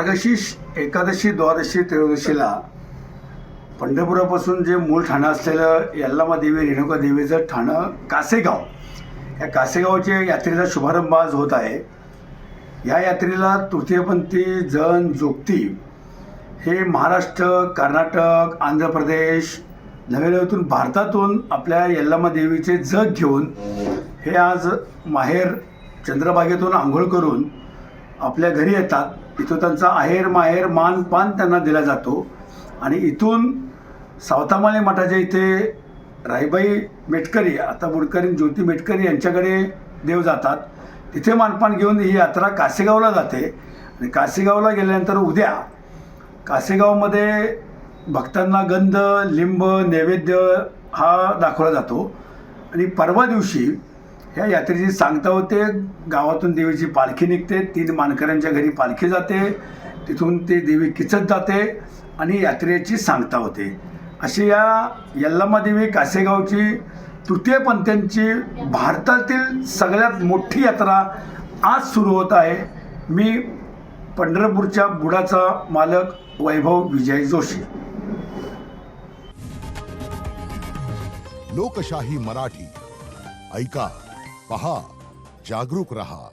मार्गशीर्ष एकादशी, द्वादशी, त्रयोदशीला पंढरपुरापासून जे मूळ ठाणं असलेलं यल्लामा देवी रेणुका देवीचं ठाणं कासेगाव, या कासेगावच्या यात्रेचा शुभारंभ आज होत आहे. या यात्रेला तृतीयपंथी जन जोगती हे महाराष्ट्र, कर्नाटक, आंध्र प्रदेश, नव्यातून भारतातून आपल्या यल्लामा देवीचे जग घेऊन हे आज माहेर चंद्रभागेतून आंघोळ करून आपल्या घरी येतात. इथं त्यांचा आहेर माहेर मान पान त्यांना दिला जातो आणि इथून सावतामाळी मठाच्या इथे राईबाई मेटकरी, आता बुडकरी ज्योती मेटकरी यांच्याकडे देव जातात. तिथे मानपान घेऊन ही यात्रा कासेगावला जाते आणि कासेगावला गेल्यानंतर उद्या कासेगावमध्ये भक्तांना गंध, लिंब, नैवेद्य हा दाखवला जातो आणि परवा दिवशी ह्या यात्रेची सांगता होते. गावातून देवीची पालखी निघते, 3 मानकऱ्यांच्या घरी पालखी जाते, तिथून ती देवी किचत जाते आणि यात्रेची सांगता होते. अशी या यल्लामा देवी कासेगावची तृतीयपंथींची भारतातील सगळ्यात मोठी यात्रा आज सुरू होत आहे. मी पंढरपूरच्या बुडाचा मालक वैभव विजय जोशी. लोकशाही मराठी ऐका, पहा, जागरूक रहा.